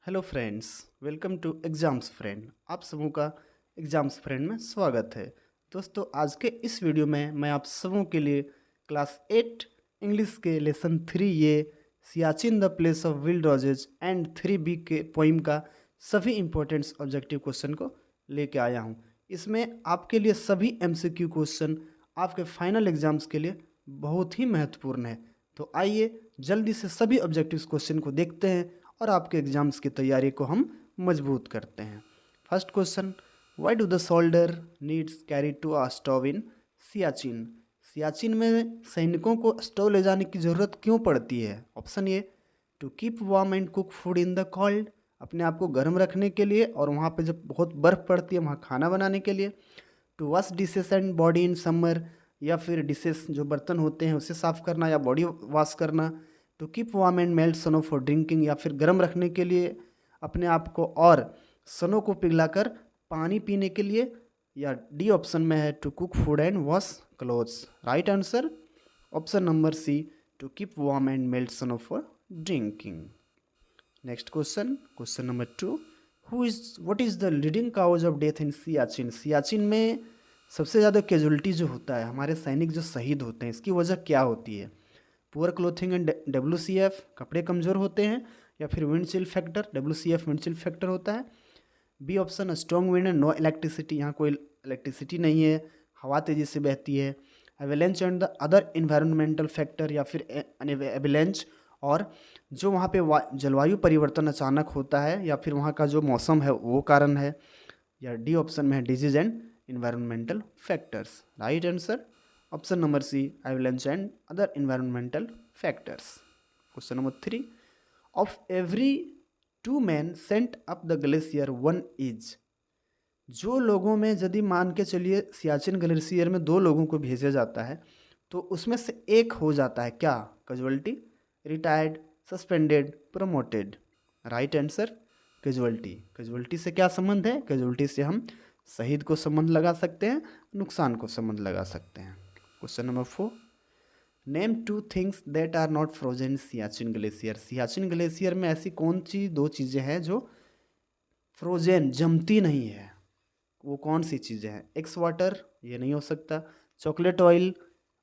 Hello friends, welcome to exams friend. आप सबों का एग्ज़ाम्स फ्रेंड में स्वागत है। दोस्तों, आज के इस वीडियो में मैं आप सबों के लिए क्लास 8 इंग्लिश के लेसन 3 ये Siachen the place of wild roses and 3B के पोइम का सभी इंपॉर्टेंट्स ऑब्जेक्टिव क्वेश्चन को लेके आया हूँ। इसमें आपके लिए सभी MCQ क्वेश्चन आपके फाइनल एग्ज़ाम्स के लिए बहुत ही महत्वपूर्ण है। तो आइए जल्दी से सभी ऑब्जेक्टिव क्वेश्चन को देखते हैं और आपके एग्जाम्स की तैयारी को हम मजबूत करते हैं। First question, why do the soldier needs carry to a stove in Siachen? Siachen में सैनिकों को स्टोव ले जाने की ज़रूरत क्यों पड़ती है? Option A, to keep warm and cook food in the cold, अपने आप को गर्म रखने के लिए और वहाँ पे जब बहुत बर्फ़ पड़ती है वहाँ खाना बनाने के लिए। To wash dishes and body in summer, या फिर डिशेस जो बर्तन होते हैं उसे साफ़ करना या बॉडी वॉश करना। To keep warm and melt snow for drinking, या फिर गर्म रखने के लिए अपने आप को और सनो को पिघलाकर पानी पीने के लिए। या डी ऑप्शन में है to cook food and wash clothes. Right answer option number C, to keep warm and melt snow for drinking. Next question, question number 2, what is the leading cause of death in Siachen? Siachen में सबसे ज़्यादा casualty जो होता है, हमारे सैनिक जो शहीद होते हैं, इसकी वजह क्या होती है? पुअर क्लोथिंग एंड WCF, कपड़े कमज़ोर होते हैं, या फिर wind chill factor, WCF wind chill factor होता है। B option, strong wind and no electricity, यहाँ कोई इलेक्ट्रिसिटी नहीं है, हवा तेज़ी से बहती है। Avalanche and the other environmental factor, या फिर एवेलेंच और जो वहाँ पे जलवायु परिवर्तन अचानक होता है, या फिर वहाँ का जो मौसम है वो कारण है। या डी ऑप्शन में है disease and environmental factors. Right answer option number C, avalanche and other environmental factors. Question number 3, of every 2 men sent up the glacier 1 is? जो लोगों में, यदि मान के चलिए सियाचिन ग्लेशियर में 2 लोगों को भेजा जाता है तो उसमें से एक हो जाता है क्या? Casualty, retired, suspended, promoted. Right answer casualty. Casualty से क्या संबंध है? कैजुअलिटी से हम शहीद को संबंध लगा सकते हैं, नुकसान को संबंध लगा सकते हैं। Question number 4, name 2 things that are not frozen in Siachen glacier? Siachen glacier में ऐसी कौन सी 2 चीज़ें हैं जो फ्रोजन, जमती नहीं है? वो कौन सी चीज़ें हैं? एक्स वाटर, ये नहीं हो सकता। Chocolate oil,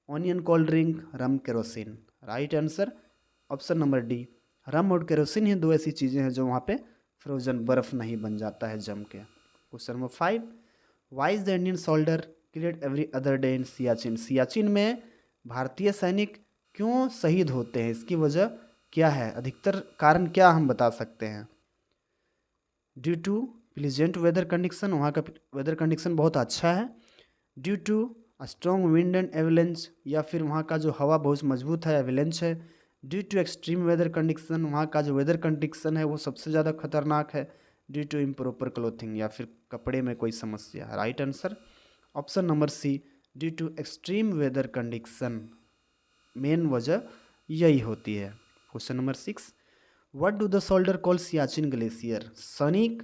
onion cold drink, rum kerosene. Right answer option number D, rum और केरोसिन ही 2 ऐसी चीज़ें हैं जो वहाँ पे फ्रोजन बर्फ़ नहीं बन जाता है जम के। Question number 5, why is the Indian soldier killed every other day in Siachen? Siachen में भारतीय सैनिक क्यों शहीद होते हैं? इसकी वजह क्या है? अधिकतर कारण क्या हम बता सकते हैं? Due to pleasant weather condition, वहाँ का वेदर कंडीशन बहुत अच्छा है। Due to strong wind and avalanche, या फिर वहाँ का जो हवा बहुत मजबूत है, एवलेंच है। Due to extreme weather condition, वहाँ का जो वेदर कंडीशन है वो सबसे ज़्यादा खतरनाक है। ड्यू टू इम्प्रॉपर क्लोथिंग, या फिर कपड़े में कोई समस्या है। Right answer option number C, due to extreme weather condition, main वजह यही होती है। Question number 6, what do the soldier call Siachen glacier? सैनिक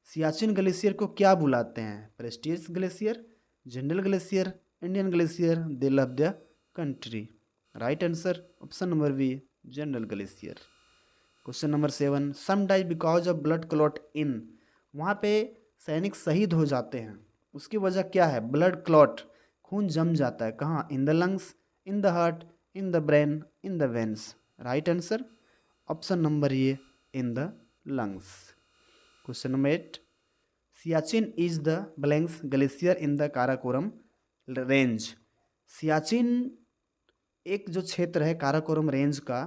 सियाचिन ग्लेशियर को क्या बुलाते हैं? Prestige glacier, general glacier, Indian glacier, they love the country. Right answer option number B, general glacier. Question number 7, some die because of blood clot in? वहाँ पे सैनिक शहीद हो जाते हैं, उसकी वजह क्या है? ब्लड क्लॉट, खून जम जाता है। कहाँ? In the lungs, in the heart, in the brain, in the veins. Right answer option number A, in the lungs. Question number 8, Siachen is the blanks glacier in the Karakoram range? Siachen एक जो क्षेत्र है Karakoram range का,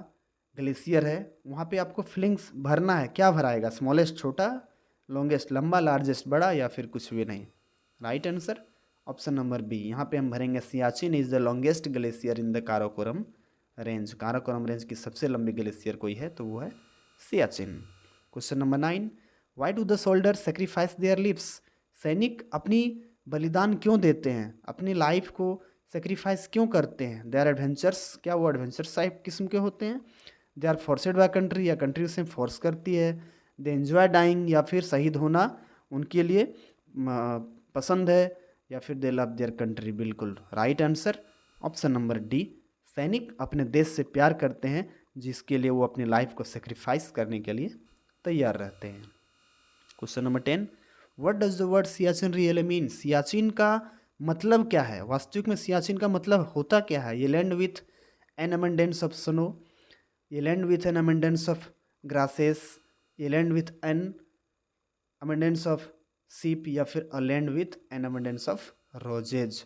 ग्लेशियर है, वहाँ पे आपको fillings भरना है। क्या भराएगा? स्मॉलेस्ट छोटा, लॉन्गेस्ट लंबा, लार्जेस्ट बड़ा, या फिर कुछ भी नहीं। Right answer option number B, यहाँ पे हम भरेंगे Siachen is the longest glacier in the Karakoram range. Karakoram range की सबसे लंबी ग्लेशियर कोई है तो वो है Siachen. Question number 9, why do the soldier sacrifice their lives? सैनिक अपनी बलिदान क्यों देते हैं? अपनी लाइफ को सेक्रीफाइस क्यों करते हैं? दे आर एडवेंचर्स, क्या वो एडवेंचर्स टाइप किस्म के होते हैं? They are forced by country, या कंट्री उसे फोर्स करती है? दे एंजॉय डाइंग, या फिर शहीद होना उनके लिए पसंद है? या फिर दे लव देयर कंट्री? बिल्कुल right answer option number D, सैनिक अपने देश से प्यार करते हैं जिसके लिए वो अपनी लाइफ को सेक्रीफाइस करने के लिए तैयार रहते हैं। Question number 10, what does the word Siachen really mean? Siachen का मतलब क्या है? वास्तविक में सियाचिन का मतलब होता क्या है? ये land with an abundance of snow, ये land with an abundance of grasses, ये land with an abundance of sheep, या फिर a land with an abundance of roses?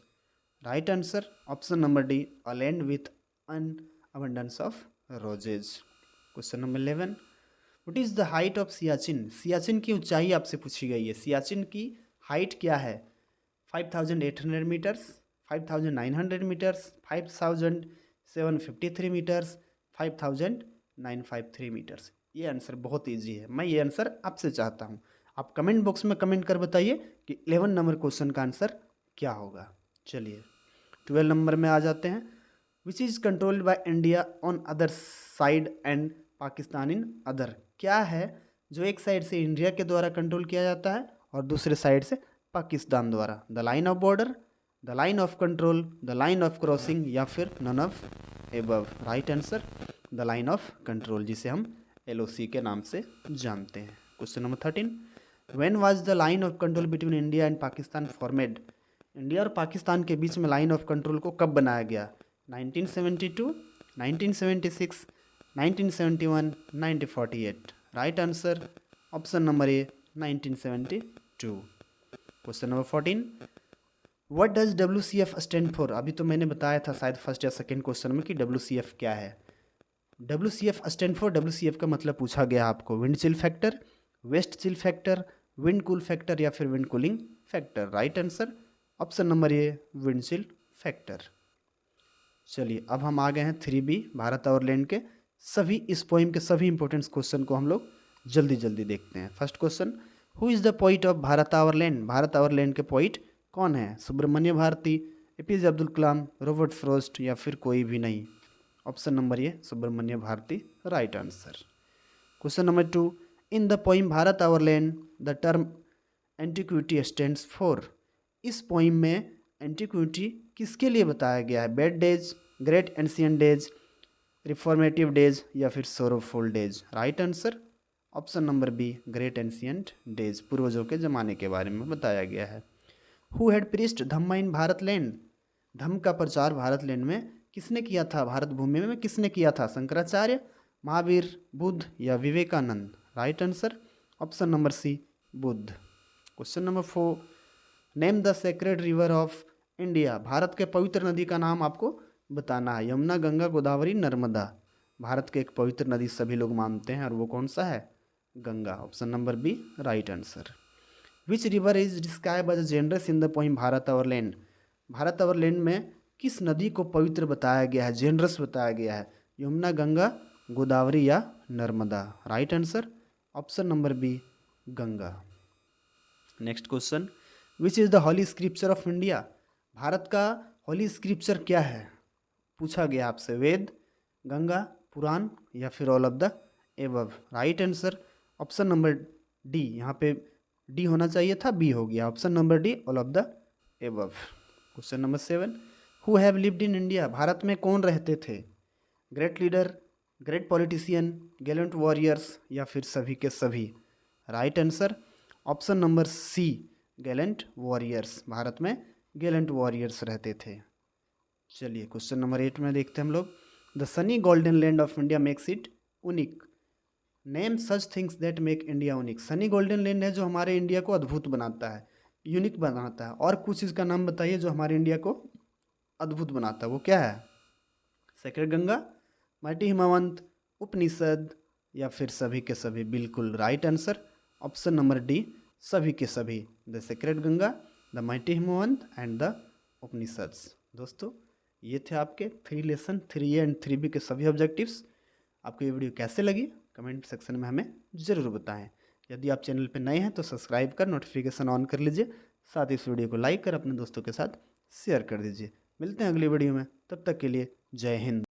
Right answer option number D, a land with an abundance of roses. Question number 11, what is the height of Siachen? Siachen की ऊंचाई आपसे पूछी गई है। सियाचिन की height क्या है? 5800 मीटर्स, 5900 मीटर्स, 5753 मीटर्स, 5953 मीटर्स। ये आंसर बहुत इजी है, मैं ये आंसर आपसे चाहता हूँ। आप कमेंट बॉक्स में कमेंट कर बताइए कि 11 नंबर क्वेश्चन का आंसर क्या होगा। चलिए 12 नंबर में आ जाते हैं। Which is controlled by India on other side and Pakistan in other? क्या है जो एक साइड से इंडिया के द्वारा कंट्रोल किया जाता है और दूसरे साइड से पाकिस्तान द्वारा? The line of border, the line of control, the line of crossing, या फिर none of above? Right answer the line of control, जिसे हम LOC के नाम से जानते हैं। Question number 13, when was the line of control between India and Pakistan formed? India और पाकिस्तान के बीच में लाइन ऑफ कंट्रोल को कब बनाया गया? 1972, 1976, 1971, 1948? Right answer option number A, 1972। Question number 14, what does WCF stand for? अभी तो मैंने बताया था शायद फर्स्ट या सेकेंड क्वेश्चन में कि WCF क्या है। WCF स्टैंड फॉर, WCF का मतलब पूछा गया आपको। Wind chill factor, west chill factor, wind cool factor, या फिर wind cooling factor? Right answer option number A, wind chill factor. चलिए अब हम आ गए हैं 3B भारत और लैंड के सभी इस पोइम के सभी इंपॉर्टेंट क्वेश्चन को हम लोग जल्दी जल्दी देखते हैं। First question, who is the poet of Bharat our land? Bharat our land के पोइट कौन है? Subramanya Bharati, APJ Abdul Kalam, Robert Frost, या फिर कोई भी नहीं? Option number A, Subramanya Bharati. Right answer. Question number 2, in the poem Bharat our land the term antiquity stands for? इस poem में एंटीक्विटी किसके लिए बताया गया है? Bad days, great ancient days, reformative days, या फिर sorrowful days? Right answer option number B, great ancient days, पूर्वजों के ज़माने के बारे में बताया गया है। Who had preached Dhamma in Bharat land? धम्म का प्रचार भारत लैंड में किसने किया था? भारत भूमि में किसने किया था? शंकराचार्य, महावीर, बुद्ध, या Vivekananda? Right answer option number C, Buddha. Question number 4, name the sacred river of India? Bharat के पवित्र नदी का नाम आपको बताना है। यमुना, गंगा, गोदावरी, नर्मदा? भारत के एक पवित्र नदी सभी लोग मानते हैं और वो कौन सा है? Ganga. Option number B, right answer. Which river is describe as generous in the poem Bharat our land? Bharat our land में किस नदी को पवित्र बताया गया है, जेनरस बताया गया है? यमुना, गंगा, गोदावरी, या Narmada? Right answer option number B, Ganga. Next question, which is the holy scripture of India? Bharat का होली स्क्रिप्चर क्या है? पूछा गया आपसे। वेद, गंगा, पुराण, या फिर all of the above? Right answer option number D. यहाँ पे डी होना चाहिए था, बी हो गया। Option number D, all of the above. Question number 7, who have lived in India? Bharat में कौन रहते थे? Great leader, great politician, gallant warriors, या फिर सभी के सभी? Right answer option number C, gallant warriors. Bharat में गैलेंट वॉरियर्स रहते थे। चलिए क्वेश्चन नंबर 8 में देखते हैं हम लोग। The Sunny golden land of India makes it unique. Name such things that make India unique. Sunny golden land है जो हमारे इंडिया को अद्भुत बनाता है, यूनिक बनाता है। और कुछ इसका नाम बताइए जो हमारे इंडिया को अद्भुत बनाता है, वो क्या है? सेक्रेड गंगा, माइटी हिमावंत, उपनिषद, या फिर सभी के सभी? बिल्कुल right answer option number D, सभी के सभी। The sacred Ganga, the mighty Himavant, and the Upanishads. दोस्तों ये थे आपके 3 लेसन 3A एंड 3B के सभी ऑब्जेक्टिव्स। आपको ये वीडियो कैसे लगी कमेंट सेक्शन में हमें ज़रूर बताएं। यदि आप चैनल पर नए हैं तो सब्सक्राइब कर नोटिफिकेशन ऑन कर लीजिए, साथ ही इस वीडियो को लाइक कर अपने दोस्तों के साथ शेयर कर दीजिए। मिलते हैं अगली वीडियो में, तब तक के लिए जय हिंद।